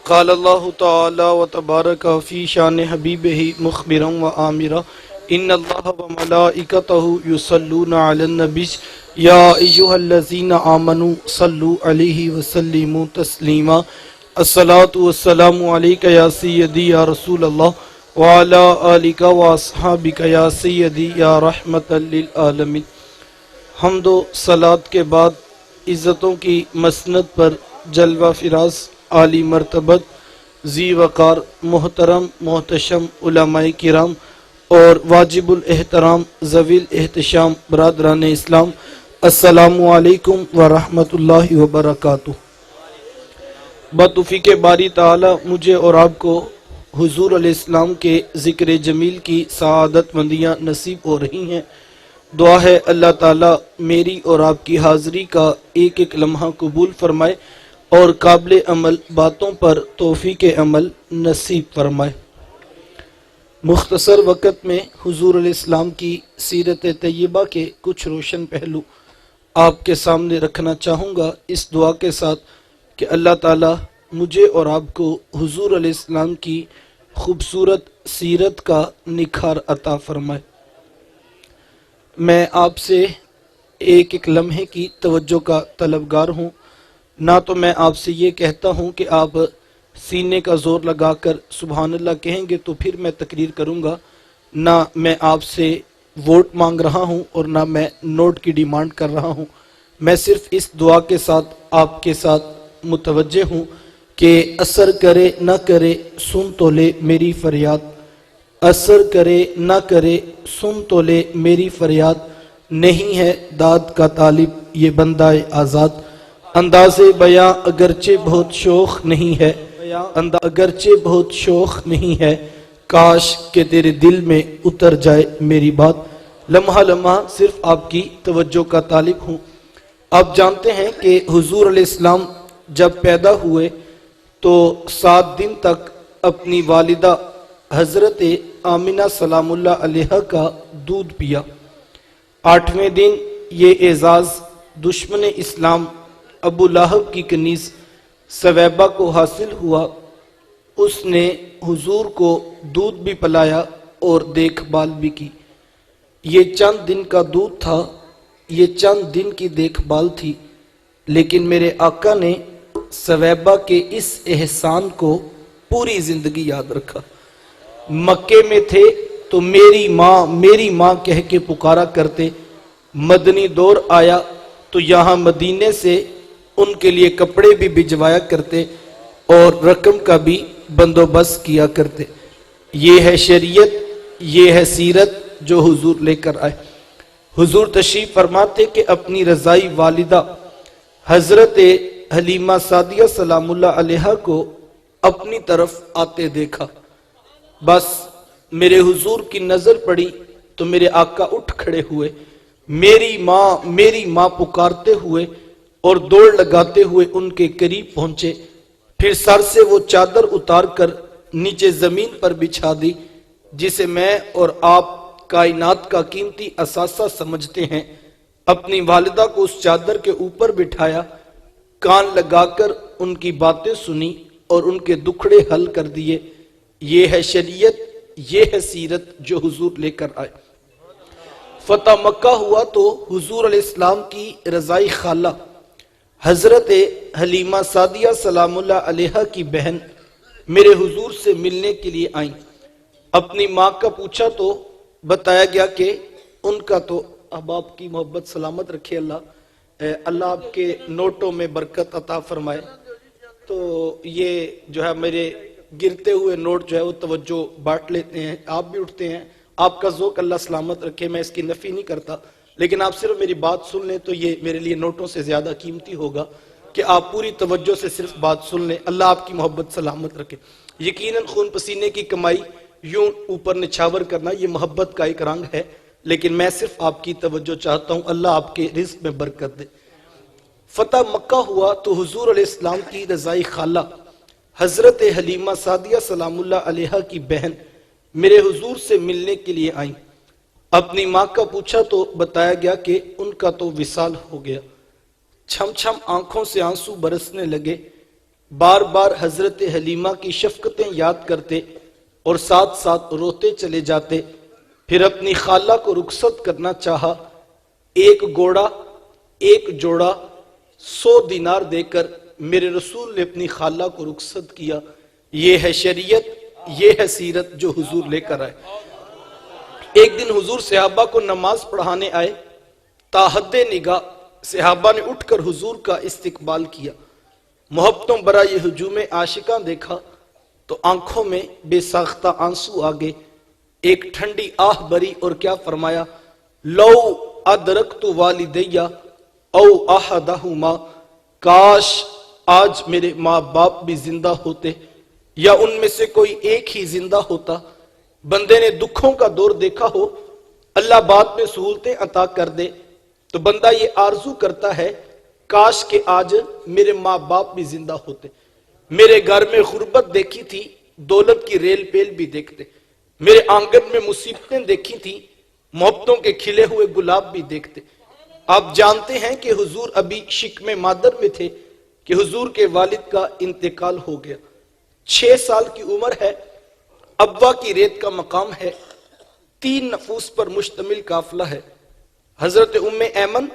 قال اللہ تعالی و تبارک فی شان حبیبہ مخبرا و آمرا ان اللہ و ملائکتہ یصلون علی النبی یا ایہا الذین آمنوا صلوا علیہ وسلموا تسلیما الصلاة والسلام علیک یا سیدی یا رسول اللہ وعلی آلک و اصحابک یا سیدی یا رحمت للعالمین۔ حمد و صلاۃ کے بعد عزتوں کی مسند پر جلوہ فراز عالی مرتبت ذی وقار محترم محتشم علماء کرام اور واجب الاحترام ذوی الاحتشام برادران اسلام، السلام علیکم ورحمۃ اللہ وبرکاتہ۔ بتوفیق باری تعالی مجھے اور آپ کو حضور علیہ السلام کے ذکر جمیل کی سعادت مندیاں نصیب ہو رہی ہیں۔ دعا ہے اللہ تعالی میری اور آپ کی حاضری کا ایک ایک لمحہ قبول فرمائے اور قابل عمل باتوں پر توفیق عمل نصیب فرمائے۔ مختصر وقت میں حضور علیہ السلام کی سیرت طیبہ کے کچھ روشن پہلو آپ کے سامنے رکھنا چاہوں گا، اس دعا کے ساتھ کہ اللہ تعالی مجھے اور آپ کو حضور علیہ السلام کی خوبصورت سیرت کا نکھار عطا فرمائے۔ میں آپ سے ایک ایک لمحے کی توجہ کا طلبگار ہوں۔ نہ تو میں آپ سے یہ کہتا ہوں کہ آپ سینے کا زور لگا کر سبحان اللہ کہیں گے تو پھر میں تقریر کروں گا، نہ میں آپ سے ووٹ مانگ رہا ہوں اور نہ میں نوٹ کی ڈیمانڈ کر رہا ہوں۔ میں صرف اس دعا کے ساتھ آپ کے ساتھ متوجہ ہوں کہ اثر کرے نہ کرے سن تو لے میری فریاد، اثر کرے نہ کرے سن تو لے میری فریاد، نہیں ہے داد کا طالب یہ بندہ آزاد، انداز بیاں اگرچہ بہت شوخ نہیں ہے، اگرچہ بہت شوخ نہیں ہے، کاش کہ تیرے دل میں اتر جائے میری بات۔ لمحہ لمحہ صرف آپ کی توجہ کا طالب ہوں۔ آپ جانتے ہیں کہ حضور علیہ السلام جب پیدا ہوئے تو 7 دن تک اپنی والدہ حضرت آمنہ سلام اللہ علیہ کا دودھ پیا۔ 8ویں دن یہ اعزاز دشمن اسلام ابو لہب کی کنیز سویبہ کو حاصل ہوا۔ اس نے حضور کو دودھ بھی پلایا اور دیکھ بھال بھی کی۔ یہ چند دن کا دودھ تھا، یہ چند دن کی دیکھ بھال تھی، لیکن میرے آقا نے سویبہ کے اس احسان کو پوری زندگی یاد رکھا۔ مکے میں تھے تو میری ماں کہہ کے پکارا کرتے، مدنی دور آیا تو یہاں مدینے سے ان کے لیے کپڑے بھی بھجوایا کرتے اور رقم کا بھی بندوبست کیا کرتے۔ یہ ہے شریعت، یہ ہے سیرت جو حضور لے کر آئے۔ حضور تشریف فرماتے کہ اپنی رضائی والدہ حضرت حلیمہ سعدیہ سلام اللہ علیہ کو اپنی طرف آتے دیکھا، بس میرے حضور کی نظر پڑی تو میرے آقا اٹھ کھڑے ہوئے، میری ماں پکارتے ہوئے اور دوڑ لگاتے ہوئے ان کے قریب پہنچے، پھر سر سے وہ چادر اتار کر نیچے زمین پر بچھا دی جسے میں اور آپ کائنات کا قیمتی اثاثہ سمجھتے ہیں۔ اپنی والدہ کو اس چادر کے اوپر بٹھایا، کان لگا کر ان کی باتیں سنی اور ان کے دکھڑے حل کر دیے۔ یہ ہے شریعت، یہ ہے سیرت جو حضور لے کر آئے۔ فتح مکہ ہوا تو حضور علیہ السلام کی رضائی خالہ حضرت حلیمہ سعدیہ سلام اللہ علیہ کی بہن میرے حضور سے ملنے کے لیے آئیں۔ اپنی ماں کا پوچھا تو بتایا گیا کہ ان کا تو اب آپ کی محبت سلامت رکھے اللہ آپ کے نوٹوں میں برکت عطا فرمائے۔ تو یہ جو ہے میرے گرتے ہوئے نوٹ جو ہے وہ توجہ بانٹ لیتے ہیں، آپ بھی اٹھتے ہیں، آپ کا ذوق اللہ سلامت رکھے، میں اس کی نفی نہیں کرتا، لیکن آپ صرف میری بات سن لیں تو یہ میرے لیے نوٹوں سے زیادہ قیمتی ہوگا کہ آپ پوری توجہ سے صرف بات سن لیں۔ اللہ آپ کی محبت سلامت رکھے۔ یقیناً خون پسینے کی کمائی یوں اوپر نچھاور کرنا یہ محبت کا ایک رنگ ہے، لیکن میں صرف آپ کی توجہ چاہتا ہوں، اللہ آپ کے رزق میں برکت دے۔ فتح مکہ ہوا تو حضور علیہ السلام کی رضائی خالہ حضرت حلیمہ سعدیہ سلام اللہ علیہ کی بہن میرے حضور سے ملنے کے لیے آئیں۔ اپنی ماں کا پوچھا تو بتایا گیا کہ ان کا تو وصال ہو گیا۔ چھم چھم آنکھوں سے آنسو برسنے لگے، بار بار حضرت حلیمہ کی شفقتیں یاد کرتے اور ساتھ ساتھ روتے چلے جاتے۔ پھر اپنی خالہ کو رخصت کرنا چاہا، ایک گھوڑا ایک جوڑا 100 دینار دے کر میرے رسول نے اپنی خالہ کو رخصت کیا۔ یہ ہے شریعت، یہ ہے سیرت جو حضور لے کر آئے۔ ایک دن حضور صحابہ کو نماز پڑھانے آئے، تاحد نگاہ صحابہ نے اٹھ کر حضور کا استقبال کیا۔ محبتوں برا یہ ہجوم عاشقاں دیکھا تو آنکھوں میں بے ساختہ آنسو آگے، ایک ٹھنڈی آہ بری اور کیا فرمایا، لو ادرکت والدیہ او احدہما، کاش آج میرے ماں باپ بھی زندہ ہوتے یا ان میں سے کوئی ایک ہی زندہ ہوتا۔ بندے نے دکھوں کا دور دیکھا ہو، اللہ بعد میں سہولتیں عطا کر دے تو بندہ یہ آرزو کرتا ہے کاش کہ آج میرے ماں باپ بھی زندہ ہوتے۔ میرے گھر میں غربت دیکھی تھی، دولت کی ریل پیل بھی دیکھتے۔ میرے آنگن میں مصیبتیں دیکھی تھی، محبتوں کے کھلے ہوئے گلاب بھی دیکھتے۔ آپ جانتے ہیں کہ حضور ابھی شکم مادر میں تھے کہ حضور کے والد کا انتقال ہو گیا۔ 6 سال کی عمر ہے، ابوا کی ریت کا مقام ہے، 3 نفوس پر مشتمل قافلہ ہے، حضرت ام ایمن،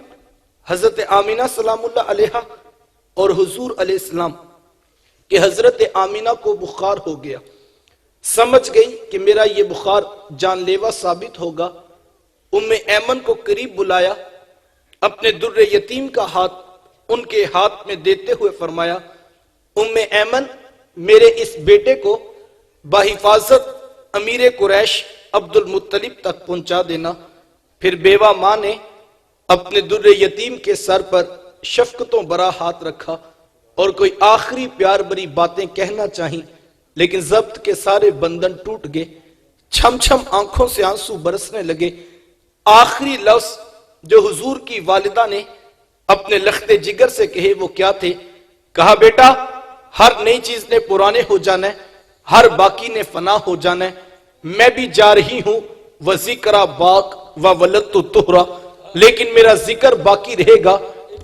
حضرت آمینہ سلام اللہ علیہا اور حضور علیہ السلام کہ حضرت آمینہ کو بخار ہو گیا۔ سمجھ گئی کہ میرا یہ بخار جان لیوا ثابت ہوگا۔ ام ایمن کو قریب بلایا، اپنے در یتیم کا ہاتھ ان کے ہاتھ میں دیتے ہوئے فرمایا، ام ایمن میرے اس بیٹے کو بحفاظت امیر قریش عبد المطلب تک پہنچا دینا۔ پھر بیوہ ماں نے اپنے در یتیم کے سر پر شفقتوں برا ہاتھ رکھا اور کوئی آخری پیار بری باتیں کہنا چاہیں، لیکن ضبط کے سارے بندن ٹوٹ گئے، چھم چھم آنکھوں سے آنسو برسنے لگے۔ آخری لفظ جو حضور کی والدہ نے اپنے لخت جگر سے کہے وہ کیا تھے؟ کہا بیٹا ہر نئی چیز نے پرانے ہو جانا ہے، ہر باقی نے فنا ہو جانا ہے، میں بھی جا رہی ہوں وذکر باق و ولدت طہرا، لیکن میرا ذکر باقی رہے گا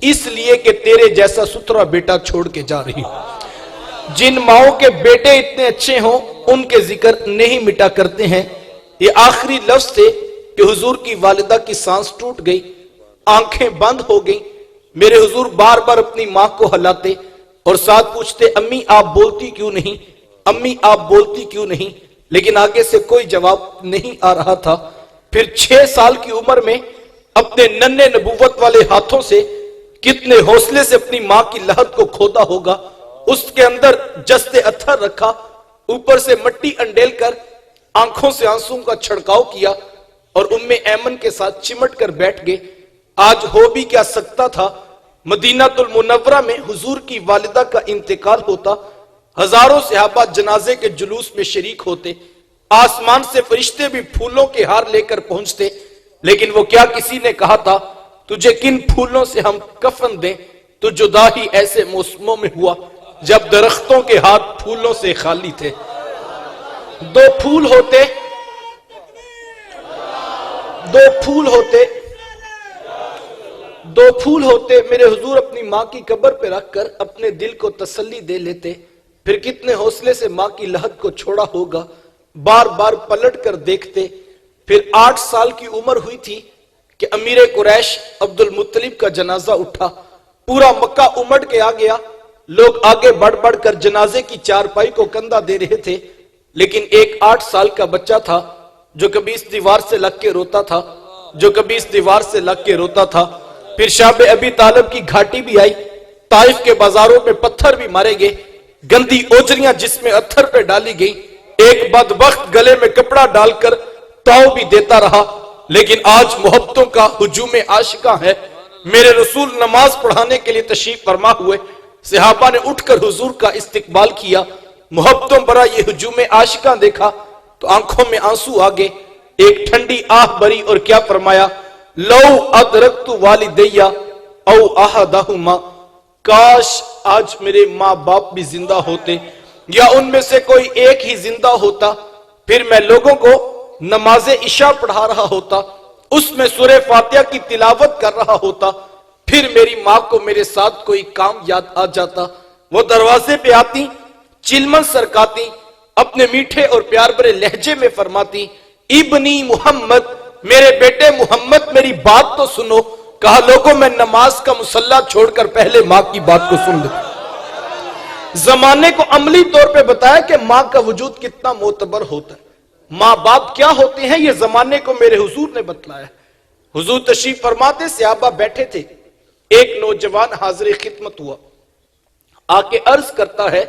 اس لیے کہ تیرے جیسا ستھرا بیٹا چھوڑ کے جا رہی ہوں۔ جن ماؤں کے بیٹے اتنے اچھے ہوں ان کے ذکر نہیں مٹا کرتے ہیں۔ یہ آخری لفظ تھے کہ حضور کی والدہ کی سانس ٹوٹ گئی، آنکھیں بند ہو گئیں۔ میرے حضور بار بار اپنی ماں کو ہلاتے اور ساتھ پوچھتے امی آپ بولتی کیوں نہیں، امی آپ بولتی کیوں نہیں، لیکن آگے سے کوئی جواب نہیں آ رہا تھا۔ پھر 6 سال کی عمر میں اپنے ننھے نبوت والے ہاتھوں سے کتنے حوصلے سے اپنی ماں کی لحد کو کھودا ہوگا، اس کے اندر جست اتھر رکھا، اوپر سے مٹی انڈیل کر آنکھوں سے آنسوں کا چھڑکاؤ کیا اور ام ایمن کے ساتھ چمٹ کر بیٹھ گئے۔ آج ہو بھی کیا سکتا تھا، مدینہ المنورہ میں حضور کی والدہ کا انتقال ہوتا، ہزاروں صحابہ جنازے کے جلوس میں شریک ہوتے، آسمان سے فرشتے بھی پھولوں کے ہار لے کر پہنچتے، لیکن وہ کیا کسی نے کہا تھا تجھے کن پھولوں سے ہم کفن دیں؟ تو جدا ہی ایسے موسموں میں ہوا جب درختوں کے ہاتھ پھولوں سے خالی تھے۔ 2 پھول ہوتے میرے حضور اپنی ماں کی قبر پہ رکھ کر اپنے دل کو تسلی دے لیتے، پھر کتنے حوصلے سے ماں کی لحد کو چھوڑا ہوگا، بار بار پلٹ کر دیکھتے۔ پھر 8 سال کی عمر ہوئی تھی کہ امیر قریش عبد المطلب کا جنازہ اٹھا، پورا مکہ امٹ کے آ گیا، لوگ آگے بڑھ بڑھ کر جنازے کی چارپائی کو کندھا دے رہے تھے، لیکن ایک 8 سال کا بچہ تھا جو کبھی اس دیوار سے لگ کے روتا تھا، جو کبھی اس دیوار سے لگ کے روتا تھا۔ پھر شاب ابی طالب کی گھاٹی بھی آئی، طائف کے بازاروں میں پتھر بھی مارے گئے، گندی اوجریاں جس میں اتھر پہ ڈالی گئی، ایک بدبخت گلے میں کپڑا ڈال کر تاؤ بھی دیتا رہا، لیکن آج محبتوں کا ہجوم عاشقاں ہے۔ میرے رسول نماز پڑھانے کے لیے تشریف فرما ہوئے، صحابہ نے اٹھ کر حضور کا استقبال کیا، محبتوں برا یہ ہجوم عاشقاں دیکھا تو آنکھوں میں آنسو آگے، ایک ٹھنڈی آہ بری اور کیا فرمایا، لو ادرکت والدیہ او احدہما، کاش آج میرے ماں باپ بھی زندہ ہوتے یا ان میں سے کوئی ایک ہی زندہ ہوتا، پھر میں لوگوں کو نماز عشاء پڑھا رہا ہوتا، اس میں سورہ فاتحہ کی تلاوت کر رہا ہوتا، پھر میری ماں کو میرے ساتھ کوئی کام یاد آ جاتا، وہ دروازے پہ آتی، چلمن سرکاتی، اپنے میٹھے اور پیار بھرے لہجے میں فرماتی، ابنی محمد، میرے بیٹے محمد میری بات تو سنو۔ کہا لوگوں میں نماز کا مصلی چھوڑ کر پہلے ماں کی بات کو سن لیتا۔ زمانے کو عملی طور پہ بتایا کہ ماں کا وجود کتنا معتبر ہوتا ہے، ماں باپ کیا ہوتے ہیں، یہ زمانے کو میرے حضور نے بتلایا۔ حضور تشریف فرماتے، صحابہ بیٹھے تھے، ایک نوجوان حاضر خدمت ہوا، آ کے عرض کرتا ہے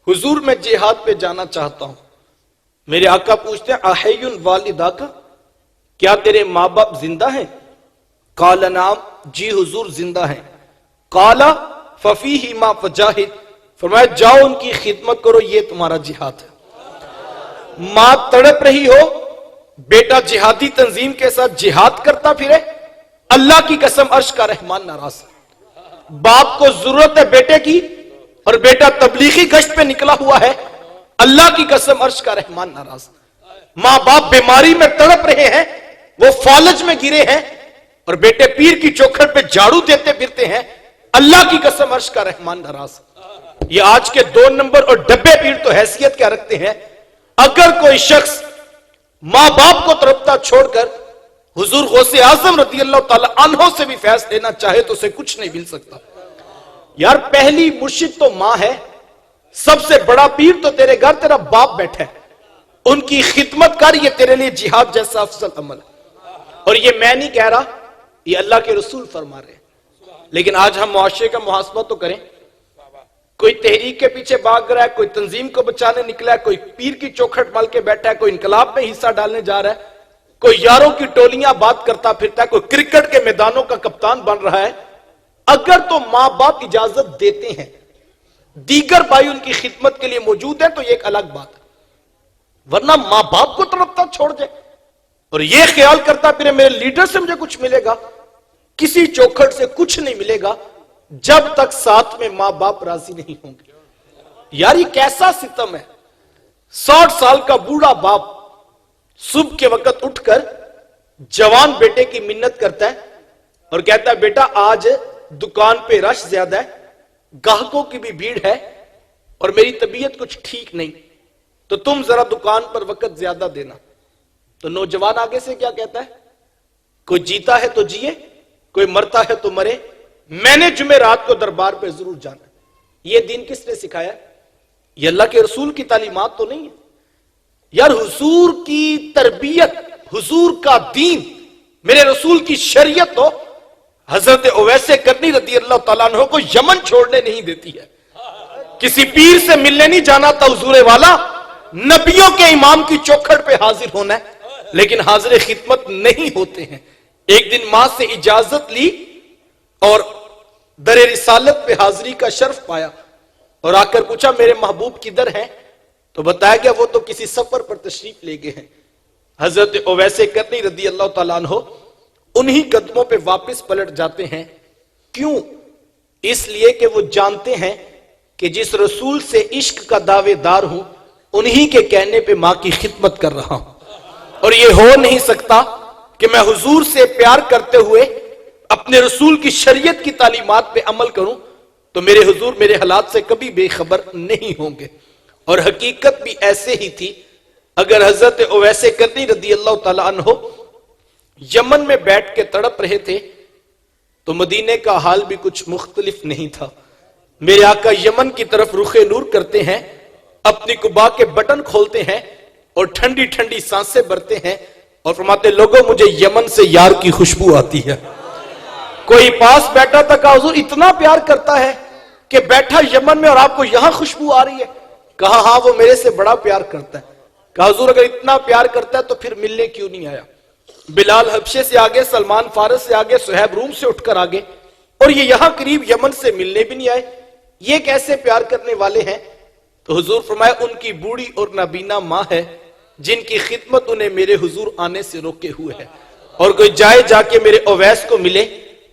حضور میں جہاد پہ جانا چاہتا ہوں۔ میرے آقا پوچھتے ہیں احی والدہ کا، کیا تیرے ماں باپ زندہ ہیں؟ قال نعم، جی حضور زندہ ہیں۔ قال ففیہما فجاہد، فرمایا جاؤ ان کی خدمت کرو، یہ تمہارا جہاد ہے۔ ماں تڑپ رہی ہو، بیٹا جہادی تنظیم کے ساتھ جہاد کرتا پھرے، اللہ کی قسم عرش کا رحمان ناراض ہے۔ باپ کو ضرورت ہے بیٹے کی اور بیٹا تبلیغی گشت پہ نکلا ہوا ہے، اللہ کی قسم عرش کا رحمان ناراض ہے۔ ماں باپ بیماری میں تڑپ رہے ہیں، وہ فالج میں گرے ہیں اور بیٹے پیر کی چوکھٹ پہ جھاڑو دیتے پھرتے ہیں، اللہ کی قسم عرش کا رحمان ناراض ہے۔ یہ آج کے 2 نمبر اور ڈبے پیر تو حیثیت کیا رکھتے ہیں؟ اگر کوئی شخص ماں باپ کو تڑپتا چھوڑ کر حضور غوث اعظم رضی اللہ تعالی عنہ سے بھی فیض لینا چاہے تو اسے کچھ نہیں مل سکتا۔ یار پہلی مرشد تو ماں ہے، سب سے بڑا پیر تو تیرے گھر تیرا باپ بیٹھا ہے، ان کی خدمت کر، یہ تیرے لیے جہاد جیسا افضل عمل ہے۔ اور یہ میں نہیں کہہ رہا، یہ اللہ کے رسول فرما رہے ہیں۔ لیکن آج ہم معاشرے کا محاسبہ تو کریں، کوئی تحریک کے پیچھے بھاگ رہا ہے، کوئی تنظیم کو بچانے نکلا ہے، کوئی پیر کی چوکھٹ مل کے بیٹھا ہے، کوئی انقلاب میں حصہ ڈالنے جا رہا ہے، کوئی یاروں کی ٹولیاں بات کرتا پھرتا ہے، کوئی کرکٹ کے میدانوں کا کپتان بن رہا ہے۔ اگر تو ماں باپ اجازت دیتے ہیں، دیگر بھائی ان کی خدمت کے لیے موجود ہیں، تو یہ ایک الگ بات ہے، ورنہ ماں باپ کو تڑپتا چھوڑ دے اور یہ خیال کرتا پھر میرے لیڈر سے مجھے کچھ ملے گا، کسی چوکھٹ سے کچھ نہیں ملے گا جب تک ساتھ میں ماں باپ راضی نہیں ہوں گے۔ یار یہ کیسا ستم ہے، 60 سال کا بوڑھا باپ صبح کے وقت اٹھ کر جوان بیٹے کی منت کرتا ہے اور کہتا ہے بیٹا آج دکان پہ رش زیادہ ہے، گاہکوں کی بھی بھیڑ ہے اور میری طبیعت کچھ ٹھیک نہیں، تو تم ذرا دکان پر وقت زیادہ دینا۔ تو نوجوان آگے سے کیا کہتا ہے؟ کوئی جیتا ہے تو جیے، کوئی مرتا ہے تو مرے، میں نے جمعرات کو دربار پہ ضرور جانا۔ یہ دین کس نے سکھایا؟ یہ اللہ کے رسول کی تعلیمات تو نہیں ہے یار، حضور کی تربیت، حضور کا دین، میرے رسول کی شریعت تو حضرت اویس کرنی رضی اللہ تعالیٰ عنہ کو یمن چھوڑنے نہیں دیتی ہے، کسی پیر سے ملنے نہیں جانا تھا حضور والا، نبیوں کے امام کی چوکھٹ پہ حاضر ہونا ہے، لیکن حاضر خدمت نہیں ہوتے ہیں۔ ایک دن ماں سے اجازت لی اور در رسالت پہ حاضری کا شرف پایا اور آ کر پوچھا میرے محبوب کدھر ہیں؟ تو بتایا گیا وہ تو کسی سفر پر تشریف لے گئے ہیں۔ حضرت اویس کرنی رضی اللہ تعالیٰ عنہ انہی قدموں پہ واپس پلٹ جاتے ہیں۔ کیوں؟ اس لیے کہ وہ جانتے ہیں کہ جس رسول سے عشق کا دعوے دار ہوں انہی کے کہنے پہ ماں کی خدمت کر رہا ہوں، اور یہ ہو نہیں سکتا کہ میں حضور سے پیار کرتے ہوئے اپنے رسول کی شریعت کی تعلیمات پہ عمل کروں تو میرے حضور میرے حالات سے کبھی بے خبر نہیں ہوں گے۔ اور حقیقت بھی ایسے ہی تھی۔ اگر حضرت اویس کرنی رضی اللہ تعالیٰ عنہ یمن میں بیٹھ کے تڑپ رہے تھے تو مدینے کا حال بھی کچھ مختلف نہیں تھا۔ میرے آقا یمن کی طرف رخ نور کرتے ہیں، اپنی قبا کے بٹن کھولتے ہیں اور ٹھنڈی ٹھنڈی سانسیں بھرتے ہیں اور فرماتے لوگوں مجھے یمن سے یار کی خوشبو آتی ہے۔ کوئی پاس بیٹھا تھا، کہا حضور اتنا پیار کرتا ہے کہ بیٹھا یمن میں اور آپ کو یہاں خوشبو آ رہی ہے؟ کہا ہاں وہ میرے سے بڑا پیار کرتا ہے۔ کہا حضور اگر اتنا پیار کرتا ہے تو پھر ملنے کیوں نہیں آیا؟ بلال حبشے سے آگے، سلمان فارس سے آگے، صہیب روم سے اٹھ کر آگے، اور یہ یہاں قریب یمن سے ملنے بھی نہیں آئے، یہ کیسے پیار کرنے والے ہیں؟ تو حضور فرمایا ان کی بوڑھی اور نابینا ماں ہے جن کی خدمت انہیں میرے حضور آنے سے روکے ہوئے ہے، اور کوئی جائے جا کے میرے اویس کو ملے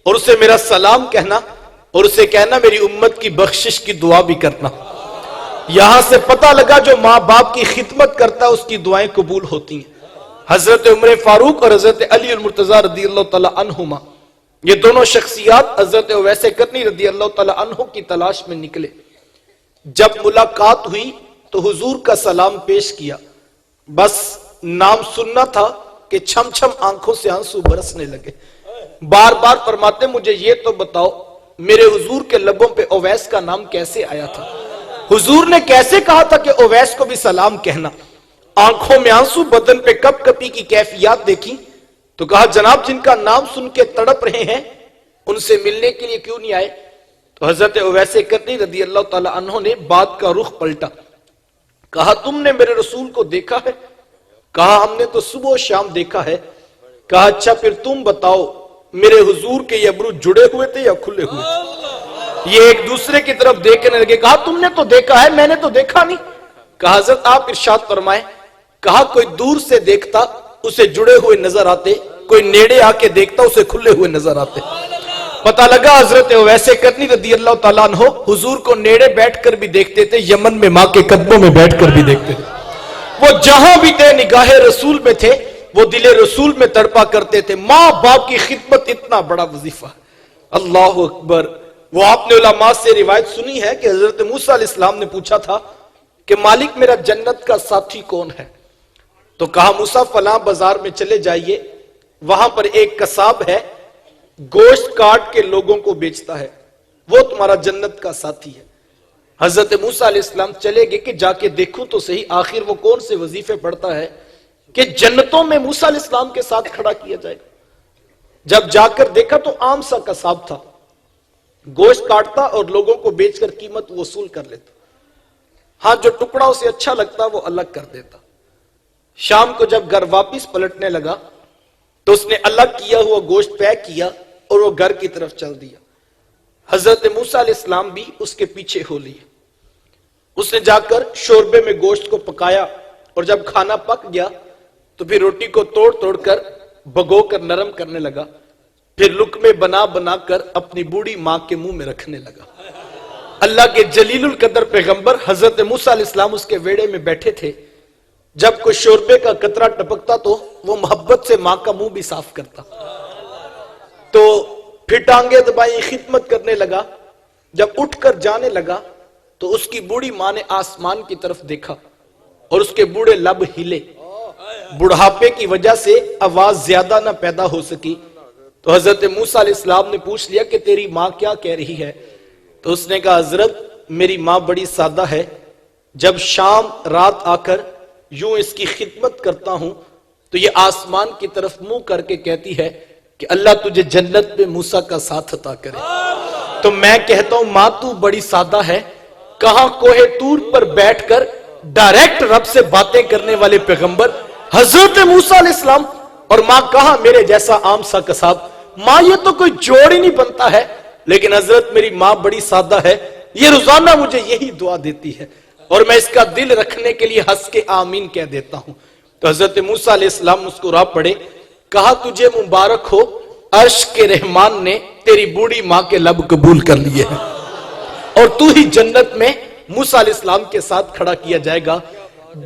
اور اسے میرا سلام کہنا اور اسے کہنا میری امت کی بخشش کی دعا بھی کرنا۔ یہاں سے پتہ لگا جو ماں باپ کی خدمت کرتا ہے اس کی دعائیں قبول ہوتی ہیں۔ حضرت عمر فاروق اور حضرت علی المرتضیٰ رضی اللہ تعالی عنہما، یہ دونوں شخصیات حضرت اویس کرنی رضی اللہ تعالی عنہ کی تلاش میں نکلے۔ جب ملاقات ہوئی تو حضور کا سلام پیش کیا، بس نام سننا تھا کہ چھم چھم آنکھوں سے آنسو برسنے لگے۔ بار بار فرماتے مجھے یہ تو بتاؤ میرے حضور کے لبوں پہ اویس کا نام کیسے آیا تھا، حضور نے کیسے کہا تھا کہ اویس کو بھی سلام کہنا؟ آنکھوں میں آنسو، بدن پہ کپ کپی کی کیفیات دیکھی تو کہا جناب جن کا نام سن کے تڑپ رہے ہیں ان سے ملنے کے لیے کیوں نہیں آئے؟ تو حضرت اویس کرنی رضی اللہ تعالی عنہ نے بات کا رخ پلٹا، کہا تم نے میرے رسول کو دیکھا ہے؟ کہا ہم نے تو صبح و شام دیکھا ہے۔ کہا اچھا پھر تم بتاؤ میرے حضور کے یہ ابرو جڑے ہوئے تھے یا کھلے ہوئے تھے؟ یہ ایک دوسرے کی طرف دیکھنے لگے۔ کہا تم نے تو دیکھا ہے، میں نے تو دیکھا نہیں۔ کہا حضرت آپ ارشاد فرمائیں۔ کہا کوئی دور سے دیکھتا اسے جڑے ہوئے نظر آتے، کوئی نیڑے آ کے دیکھتا اسے کھلے ہوئے نظر آتے۔ پتہ لگا حضرت اویس کرنی رضی اللہ تعالیٰ عنہ حضور کو نیڑے بیٹھ کر بھی دیکھتے تھے، یمن میں ماں کے قدموں میں بیٹھ کر بھی دیکھتے تھے۔ وہ جہاں بھی تھے نگاہ رسول میں تھے، وہ دل رسول میں تڑپا کرتے تھے۔ ماں باپ کی خدمت اتنا بڑا وظیفہ ہے، اللہ اکبر۔ وہ آپ نے علماء سے روایت سنی ہے کہ حضرت موسیٰ علیہ السلام نے پوچھا تھا کہ مالک میرا جنت کا ساتھی کون ہے؟ تو کہا موسیٰ فلاں بازار میں چلے جائیے، وہاں پر ایک قصاب ہے، گوشت کاٹ کے لوگوں کو بیچتا ہے، وہ تمہارا جنت کا ساتھی ہے۔ حضرت موسیٰ علیہ السلام چلے گئے کہ جا کے دیکھوں تو صحیح آخر وہ کون سے وظیفے پڑھتا ہے کہ جنتوں میں موسیٰ علیہ السلام کے ساتھ کھڑا کیا جائے گا۔ جب جا کر دیکھا تو عام سا قصاب تھا، گوشت کاٹتا اور لوگوں کو بیچ کر قیمت وصول کر لیتا، ہاں جو ٹکڑا اسے اچھا لگتا وہ الگ کر دیتا۔ شام کو جب گھر واپس پلٹنے لگا تو اس نے الگ کیا ہوا گوشت پیک کیا اور وہ گھر کی طرف چل دیا۔ حضرت موسیٰ علیہ السلام بھی اس کے پیچھے ہو لیے۔ اس نے جا کر شوربے میں گوشت کو پکایا اور جب کھانا پک گیا تو پھر روٹی کو توڑ توڑ کر بھگو کر نرم کرنے لگا، پھر لقمے بنا بنا کر اپنی بوڑھی ماں کے منہ میں رکھنے لگا۔ اللہ کے جلیل القدر پیغمبر حضرت موسیٰ علیہ السلام اس کے ویڑے میں بیٹھے تھے، جب کوئی شوربے کا قطرہ ٹپکتا تو وہ محبت سے ماں کا منہ بھی صاف کرتا، تو پھر ٹانگیں دبائی خدمت کرنے لگا۔ جب اٹھ کر جانے لگا تو اس کی بوڑھی ماں نے آسمان کی طرف دیکھا اور اس کے بوڑھے لب ہلے، بڑھاپے کی وجہ سے آواز زیادہ نہ پیدا ہو سکی۔ تو حضرت موسیٰ علیہ السلام نے پوچھ لیا کہ تیری ماں کیا کہہ رہی ہے؟ تو اس نے کہا حضرت میری ماں بڑی سادہ ہے، جب شام رات آ کر یوں اس کی خدمت کرتا ہوں تو یہ آسمان کی طرف منہ کر کے کہتی ہے کہ اللہ تجھے جنت میں موسیٰ کا ساتھ عطا کرے۔ تو میں کہتا ہوں ماں تو بڑی سادہ ہے، کہاں کوہ طور پر بیٹھ کر ڈائریکٹ رب سے باتیں کرنے والے پیغمبر حضرت موسیٰ علیہ السلام، اور ماں کہاں میرے جیسا عام سا قصاب۔ ماں یہ تو کوئی جوڑ ہی نہیں بنتا ہے، لیکن حضرت میری ماں بڑی سادہ ہے، یہ روزانہ مجھے یہی دعا دیتی ہے اور میں اس کا دل رکھنے کے لیے ہنس کے آمین کہہ دیتا ہوں۔ تو حضرت موسیٰ علیہ السلام مسکرا پڑے، کہا تجھے مبارک ہو، عرش کے رحمان نے تیری بوڑھی ماں کے لب قبول کر لیے ہیں اور تو ہی جنت میں موسیٰ علیہ السلام کے ساتھ کھڑا کیا جائے گا۔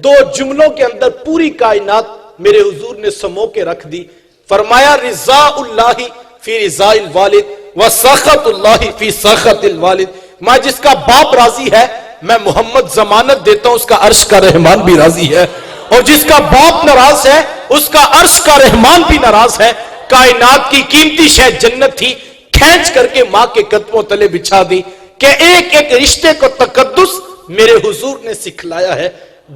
دو جملوں کے اندر پوری کائنات میرے حضور نے سمو کے رکھ دی۔ فرمایا رضا اللہ فی رضا الوالد و سخط اللہ فی سخط الوالد، میں جس کا باپ راضی ہے میں محمد ضمانت دیتا ہوں اس کا عرش کا رحمان بھی راضی ہے، اور جس کا باپ ناراض ہے اس کا عرش کا رحمان بھی ناراض ہے۔ کائنات کی قیمتی شے جنت تھی، کھینچ کر کے ماں کے قدموں تلے بچھا دی کہ ایک ایک رشتے کو تقدس میرے حضور نے سکھلایا ہے۔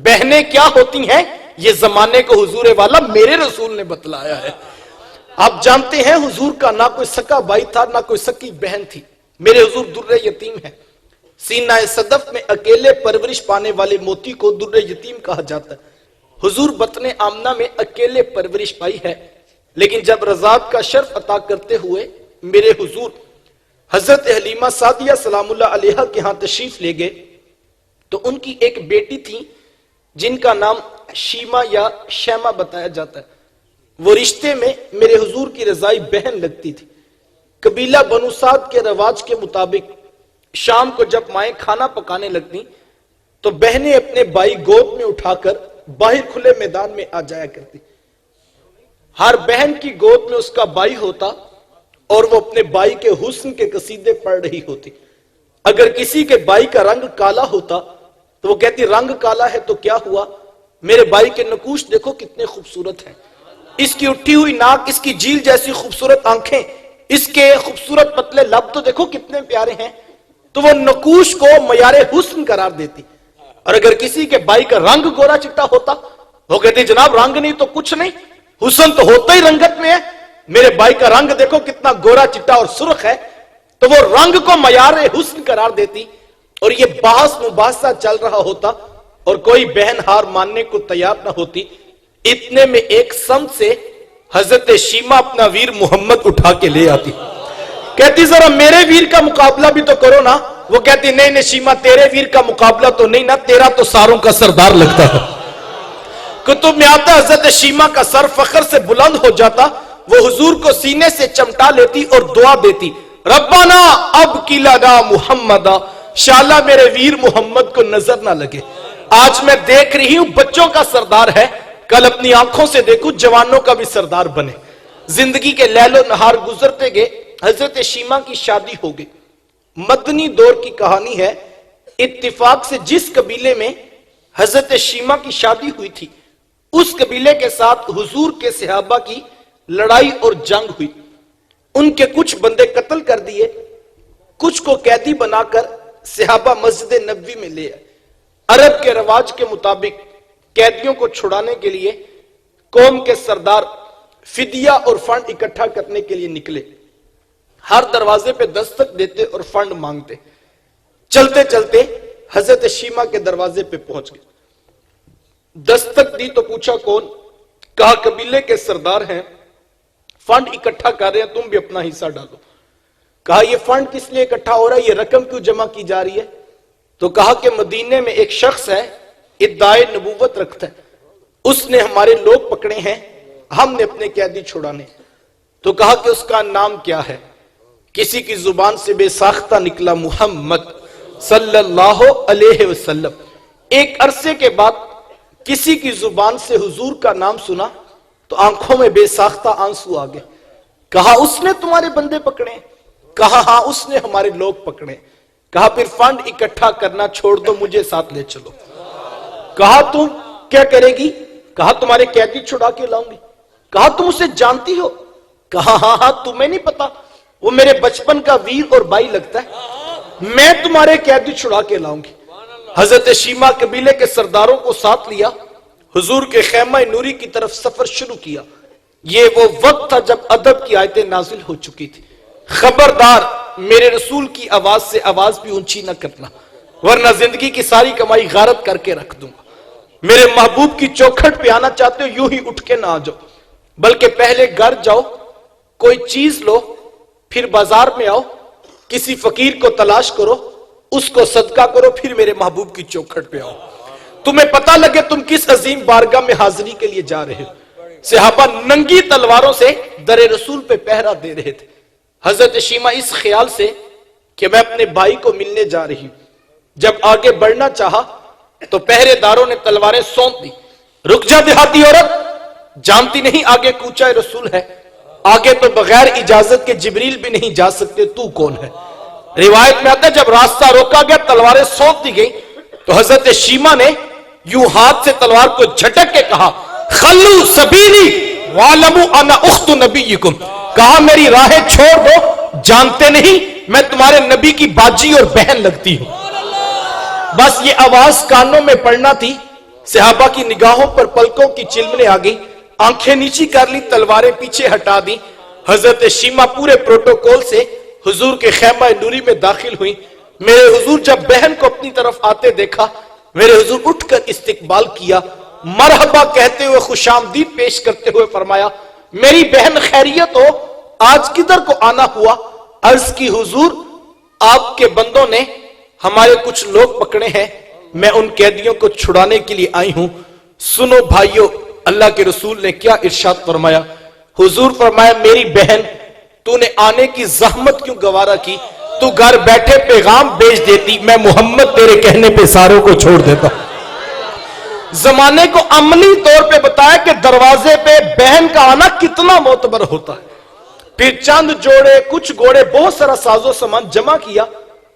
بہنیں کیا ہوتی ہیں یہ زمانے کو حضور والا میرے رسول نے بتلایا ہے۔ آپ جانتے ہیں حضور کا نہ کوئی سکا بھائی تھا نہ کوئی سکی بہن تھی، میرے حضور در یتیم ہے۔ سینہ صدف میں اکیلے پرورش پانے والے موتی کو در یتیم کہا جاتا ہے۔ حضور بطن آمنہ میں اکیلے پرورش پائی ہے، لیکن جب رضاعت کا شرف عطا کرتے ہوئے میرے حضور حضرت حلیمہ سعدیہ سلام اللہ علیہا کے ہاں تشریف لے گئے تو ان کی ایک بیٹی تھی جن کا نام شیمہ یا شیمہ بتایا جاتا ہے۔ وہ رشتے میں میرے حضور کی رضائی بہن لگتی تھی۔ قبیلہ بنو سعد کے رواج کے مطابق شام کو جب مائیں کھانا پکانے لگتی تو بہنیں اپنے بھائی گود میں اٹھا کر باہر کھلے میدان میں آ جایا کرتی۔ ہر بہن کی گود میں اس کا بھائی ہوتا اور وہ اپنے بھائی کے حسن کے قصیدے پڑھ رہی ہوتی۔ اگر کسی کے بھائی کا رنگ کالا ہوتا تو وہ کہتی رنگ کالا ہے تو کیا ہوا، میرے بھائی کے نقوش دیکھو کتنے خوبصورت ہیں، اس کی اٹھی ہوئی ناک، اس کی جیل جیسی خوبصورت آنکھیں، اس کے خوبصورت پتلے لب تو دیکھو کتنے پیارے ہیں، تو وہ نقوش کو معیار حسن قرار دیتی۔ اور اگر کسی کے بھائی کا رنگ گورا چٹا ہوتا، وہ کہتی جناب رنگ نہیں تو کچھ نہیں، حسن تو ہوتا ہی رنگت میں ہے، میرے بھائی کا رنگ دیکھو کتنا گورا چٹا اور سرخ ہے، تو وہ رنگ کو معیار حسن قرار دیتی۔ اور یہ بحث مباحثہ چل رہا ہوتا اور کوئی بہن ہار ماننے کو تیار نہ ہوتی، اتنے میں ایک سمت سے حضرت شیمہ اپنا ویر محمد اٹھا کے لے آتی، کہتی ذرا میرے ویر کا مقابلہ بھی تو کرو نا، وہ کہتی نہیں نہیں شیمہ تیرے ویر کا مقابلہ تو نہیں نا، تیرا تو ساروں کا سردار لگتا ہے۔ کتب میں آتا حضرت شیمہ کا سر فخر سے بلند ہو جاتا، وہ حضور کو سینے سے چمٹا لیتی اور دعا دیتی، ربنا اب کی لنا محمدہ، شاءاللہ میرے ویر محمد کو نظر نہ لگے، آج میں دیکھ رہی ہوں بچوں کا سردار ہے، کل اپنی آنکھوں سے دیکھوں جوانوں کا بھی سردار بنے۔ زندگی کے لیل و نہار گزرتے گئے، حضرت شیمہ کی شادی ہو گئی۔ مدنی دور کی کہانی ہے، اتفاق سے جس قبیلے میں حضرت شیمہ کی شادی ہوئی تھی اس قبیلے کے ساتھ حضور کے صحابہ کی لڑائی اور جنگ ہوئی، ان کے کچھ بندے قتل کر دیے، کچھ کو قیدی بنا کر صحابہ مسجد نبوی میں لے آئے۔ عرب کے رواج کے مطابق قیدیوں کو چھڑانے کے لیے قوم کے سردار فدیہ اور فنڈ اکٹھا کرنے کے لیے نکلے، ہر دروازے پہ دستک دیتے اور فنڈ مانگتے، چلتے چلتے حضرت شیمہ کے دروازے پہ پہنچ گئے، دستک دی تو پوچھا کون، کہا قبیلے کے سردار ہیں، فنڈ اکٹھا کر رہے ہیں، تم بھی اپنا حصہ ڈالو۔ کہا یہ فنڈ کس لیے اکٹھا ہو رہا ہے، یہ رقم کیوں جمع کی جا رہی ہے؟ تو کہا کہ مدینے میں ایک شخص ہے، ادعائے نبوت رکھتا ہے، اس نے ہمارے لوگ پکڑے ہیں، ہم نے اپنے قیدی چھڑانے۔ تو کہا کہ اس کا نام کیا ہے؟ کسی کی زبان سے بے ساختہ نکلا محمد صلی اللہ علیہ وسلم۔ ایک عرصے کے بعد کسی کی زبان سے حضور کا نام سنا تو آنکھوں میں بے ساختہ آنسو آ گئے۔ کہا اس نے تمہارے بندے پکڑے؟ کہا ہاں اس نے ہمارے لوگ پکڑے۔ کہا پھر فنڈ اکٹھا کرنا چھوڑ دو، مجھے ساتھ لے چلو۔ کہا تم کیا کرے گی؟ کہا تمہارے قیدی چھڑا کے لاؤں گی۔ کہا تم اسے جانتی ہو؟ کہا ہاں ہاں، تمہیں نہیں پتا، وہ میرے بچپن کا ویر اور بھائی لگتا ہے، میں تمہارے قیدی چھڑا کے لاؤں گی۔ حضرت شیمہ قبیلے کے سرداروں کو ساتھ لیا، حضور کے خیمہ نوری کی طرف سفر شروع کیا۔ یہ وہ وقت تھا جب ادب کی آیتیں نازل ہو چکی تھی، خبردار میرے رسول کی آواز سے آواز بھی اونچی نہ کرنا ورنہ زندگی کی ساری کمائی غارت کر کے رکھ دوں گا۔ میرے محبوب کی چوکھٹ پہ آنا چاہتے ہو یوں ہی اٹھ کے نہ آ جاؤ، بلکہ پہلے گھر جاؤ، کوئی چیز لو، پھر بازار میں آؤ، کسی فقیر کو تلاش کرو، اس کو صدقہ کرو، پھر میرے محبوب کی چوکھٹ پہ آؤ، تمہیں پتہ لگے تم کس عظیم بارگاہ میں حاضری کے لیے جا رہے ہو۔ صحابہ ننگی تلواروں سے در رسول پہ پہرا دے رہے تھے۔ حضرت شیمہ اس خیال سے کہ میں اپنے بھائی کو ملنے جا رہی ہوں، جب آگے بڑھنا چاہا تو پہرے داروں نے تلواریں سونپ دی۔ رک جا دیہاتی عورت، جانتی نہیں آگے کوچہ رسول ہے، آگے تو بغیر اجازت کے جبریل بھی نہیں جا سکتے، تو کون ہے؟ روایت میں آتا ہے جب راستہ روکا گیا، تلواریں سونپ دی گئی تو حضرت شیمہ نے یوں ہاتھ سے تلوار کو جھٹک کے کہا خلو سبیلی وَعَلَمُوا أَنَا أُخْتُ نَبِيِّكُمْ، کہا میری راہیں چھوڑ دو، جانتے نہیں میں تمہارے نبی کی باجی اور بہن لگتی ہوں۔ بس یہ آواز کانوں میں پڑنا تھی، صحابہ کی نگاہوں پر پلکوں کی چلمنے آ گئی، آنکھیں نیچی کر لی، تلواریں پیچھے ہٹا دی۔ حضرت شیمہ پورے پروٹوکول سے حضور کے خیمہ نوری میں داخل ہوئی۔ میرے حضور جب بہن کو اپنی طرف آتے دیکھا، میرے حضور اٹھ کر استقبال کیا، مرحبا کہتے ہوئے خوش آمدید پیش کرتے ہوئے فرمایا میری بہن خیریت ہو، آج کدھر کو آنا ہوا؟ عرض کی حضور آپ کے بندوں نے ہمارے کچھ لوگ پکڑے ہیں، میں ان قیدیوں کو چھڑانے کے لیے آئی ہوں۔ سنو بھائیو، اللہ کے رسول نے کیا ارشاد فرمایا؟ حضور فرمایا میری بہن تو نے آنے کی زحمت کیوں گوارا کی؟ تو گھر بیٹھے پیغام بھیج دیتی، میں محمد تیرے کہنے پہ ساروں کو چھوڑ دیتا۔ زمانے کو عملی طور پہ بتایا کہ دروازے پہ بہن کا آنا کتنا معتبر ہوتا ہے۔ پھر چند جوڑے، کچھ گھوڑے، بہت سارا ساز و سامان جمع کیا،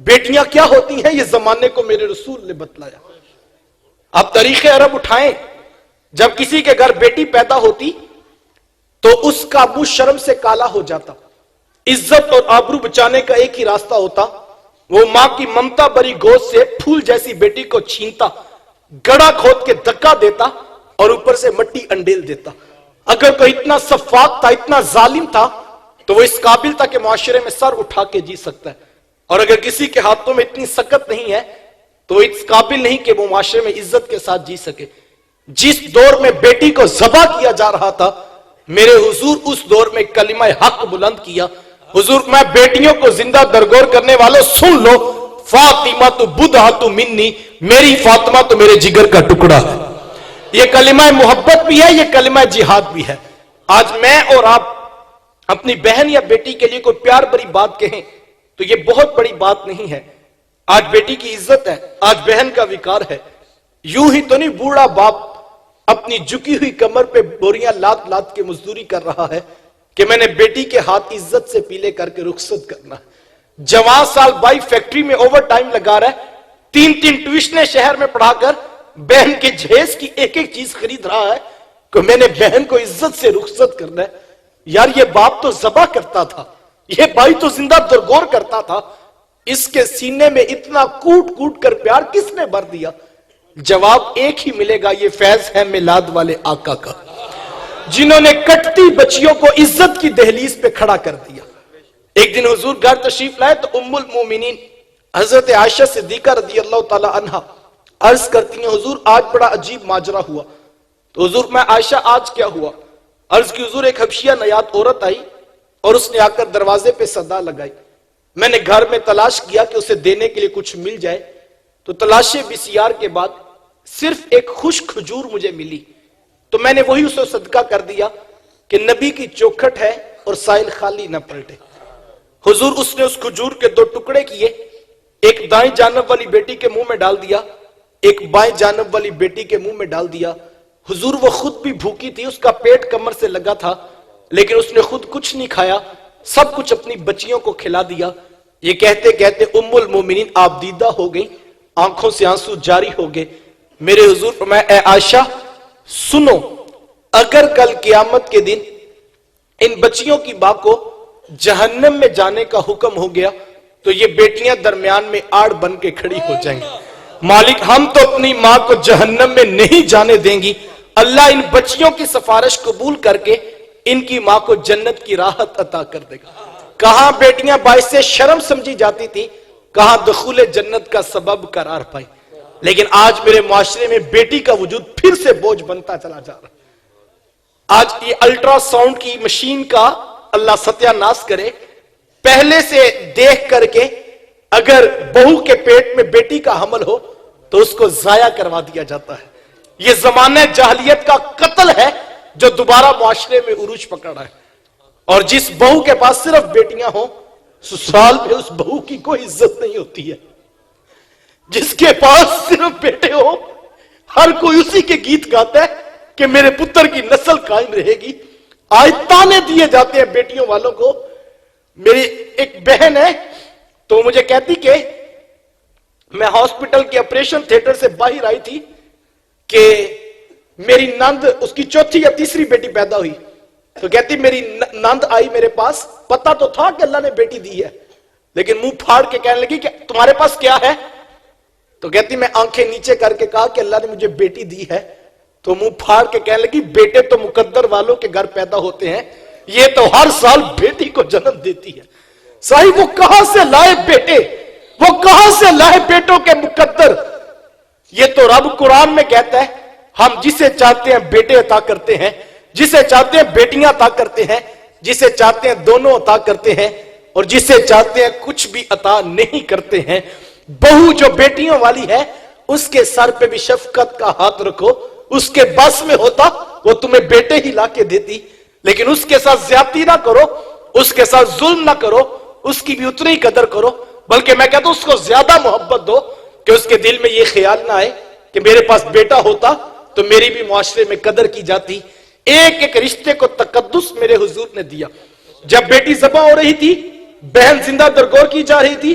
بیٹیاں کیا ہوتی ہیں یہ زمانے کو میرے رسول نے بتلایا. آپ تاریخ عرب اٹھائیں، جب کسی کے گھر بیٹی پیدا ہوتی تو اس کا منہ شرم سے کالا ہو جاتا. عزت اور آبرو بچانے کا ایک ہی راستہ ہوتا، وہ ماں کی ممتا بری گود سے پھول جیسی بیٹی کو چھینتا، گڑا کھود کے دھکا دیتا اور اوپر سے مٹی انڈیل دیتا. اگر کوئی اتنا سفاک تھا، اتنا ظالم تھا، تو وہ اس قابل تھا کہ معاشرے میں سر اٹھا کے جی سکتا ہے. اور اگر کسی کے ہاتھوں میں اتنی سکت نہیں ہے تو وہ اس قابل نہیں کہ وہ معاشرے میں عزت کے ساتھ جی سکے. جس دور میں بیٹی کو ذبح کیا جا رہا تھا، میرے حضور اس دور میں کلمہ حق بلند کیا. حضور میں بیٹیوں کو زندہ درگور کرنے والوں سن لو، فاطمہ تو بدھا تو منی، میری فاطمہ تو میرے جگر کا ٹکڑا ہے. یہ کلمہ محبت بھی ہے، یہ کلمہ جہاد بھی ہے. آج میں اور آپ اپنی بہن یا بیٹی کے لیے کوئی پیار بری بات کہیں تو یہ بہت بڑی بات نہیں ہے. آج بیٹی کی عزت ہے، آج بہن کا وقار ہے. یوں ہی تو نہیں بوڑھا باپ اپنی جھکی ہوئی کمر پہ بوریاں لاد لاد کے مزدوری کر رہا ہے کہ میں نے بیٹی کے ہاتھ عزت سے پیلے کر کے رخصت کرنا ہے. جوان سال بائی فیکٹری میں اوور ٹائم لگا رہا ہے، 3 ٹیوشنیں شہر میں پڑھا کر بہن کے جہیز کی ایک ایک چیز خرید رہا ہے کہ میں نے بہن کو عزت سے رخصت کرنا ہے. یار یہ باپ تو ذبح کرتا تھا، یہ بھائی تو زندہ درگور کرتا تھا، اس کے سینے میں اتنا کوٹ کوٹ کر پیار کس نے بھر دیا؟ جواب ایک ہی ملے گا، یہ فیض ہے میلاد والے آقا کا، جنہوں نے کٹتی بچیوں کو عزت کی دہلیز پہ کھڑا کر دیا. ایک دن حضور گھر تشریف لائے تو ام المومنین حضرت عائشہ صدیقہ رضی اللہ تعالی عنہ عرض کرتی ہیں، حضور آج بڑا عجیب ماجرا ہوا. تو حضور میں عائشہ آج کیا ہوا؟ عرض کی حضور ایک حبشیہ نیات عورت آئی اور اس نے آ کر دروازے پہ صدا لگائی. میں نے گھر میں تلاش کیا کہ اسے دینے کے لیے کچھ مل جائے، تو تلاشے بسیار کے بعد صرف ایک خشک کھجور مجھے ملی. تو میں نے وہی اسے صدقہ کر دیا کہ نبی کی چوکھٹ ہے اور سائل خالی نہ پلٹے. حضور اس نے اس کھجور کے 2 ٹکڑے کیے، ایک دائیں جانب والی بیٹی کے منہ میں ڈال دیا، ایک بائیں جانب والی بیٹی کے منہ میں ڈال دیا. حضور وہ خود بھی بھوکی تھی، اس کا پیٹ کمر سے لگا تھا، لیکن اس نے خود کچھ نہیں کھایا، سب کچھ اپنی بچیوں کو کھلا دیا. یہ کہتے کہتے ام المومنین آپ دیدہ ہو گئی، آنکھوں سے آنسو جاری ہو گئے. میرے حضور فرمایا اے عائشہ سنو، اگر کل قیامت کے دن ان بچیوں کی ماں کو جہنم میں جانے کا حکم ہو گیا تو یہ بیٹیاں درمیان میں آڑ بن کے کھڑی ہو جائیں گی. مالک ہم تو اپنی ماں کو جہنم میں نہیں جانے دیں گی، اللہ ان بچیوں کی سفارش قبول کر کے ان کی ماں کو جنت کی راحت عطا کر دے گا. کہاں بیٹیاں باعث شرم سمجھی جاتی تھی، کہاں دخول جنت کا سبب قرار پائی. لیکن آج میرے معاشرے میں بیٹی کا وجود پھر سے بوجھ بنتا چلا جا رہا ہے. آج یہ الٹرا ساؤنڈ کی مشین کا اللہ ستیہ ناس کرے، پہلے سے دیکھ کر کے اگر بہو کے پیٹ میں بیٹی کا حمل ہو تو اس کو ضائع کروا دیا جاتا ہے. یہ زمانہ جاہلیت کا قتل ہے جو دوبارہ معاشرے میں عروج پکڑا ہے. اور جس بہو کے پاس صرف بیٹیاں ہوں، سسرال میں اس بہو کی کوئی عزت نہیں ہوتی ہے. جس کے پاس صرف بیٹے ہو، ہر کوئی اسی کے گیت گاتا ہے کہ میرے پتر کی نسل قائم رہے گی. آج تانے دیے جاتے ہیں بیٹیوں والوں کو. میری ایک بہن ہے تو مجھے کہتی کہ میں ہاسپٹل کے آپریشن تھیٹر سے باہر آئی تھی کہ میری نند، اس کی 4تھی یا 3ری بیٹی پیدا ہوئی، تو کہتی میری نند آئی میرے پاس، پتا تو تھا کہ اللہ نے بیٹی دی ہے، لیکن منہ پھاڑ کے کہنے لگی کہ تمہارے پاس کیا ہے؟ تو کہتی میں آنکھیں نیچے کر کے کہا کہ اللہ نے مجھے بیٹی دی ہے. تو منہ پھاڑ کے کہنے لگی بیٹے تو مقدر والوں کے گھر پیدا ہوتے ہیں، یہ تو ہر سال بیٹی کو جنم دیتی ہے. صحیح وہ کہاں سے لائے بیٹے، وہ کہاں سے لائے بیٹوں کے مقدر؟ یہ تو رب قرآن میں کہتا ہے ہم جسے چاہتے ہیں بیٹے عطا کرتے ہیں، جسے چاہتے ہیں بیٹیاں عطا کرتے ہیں، جسے چاہتے ہیں دونوں عطا کرتے ہیں، اور جسے چاہتے ہیں کچھ بھی عطا نہیں کرتے ہیں. بہو جو بیٹیوں والی ہے اس کے سر پہ بھی شفقت کا ہاتھ رکھو. اس کے بس میں ہوتا وہ تمہیں بیٹے ہی لا کے دیتی، لیکن اس کے ساتھ زیادتی نہ کرو، اس کے ساتھ ظلم نہ کرو، اس کی بھی اتنی قدر کرو. بلکہ میں کہتا ہوں اس کو زیادہ محبت دو کہ اس کے دل میں یہ خیال نہ آئے کہ میرے پاس بیٹا ہوتا تو میری بھی معاشرے میں قدر کی جاتی. ایک ایک رشتے کو تقدس میرے حضور نے دیا. جب بیٹی ذبح ہو رہی تھی، بہن زندہ درگور کی جا رہی تھی،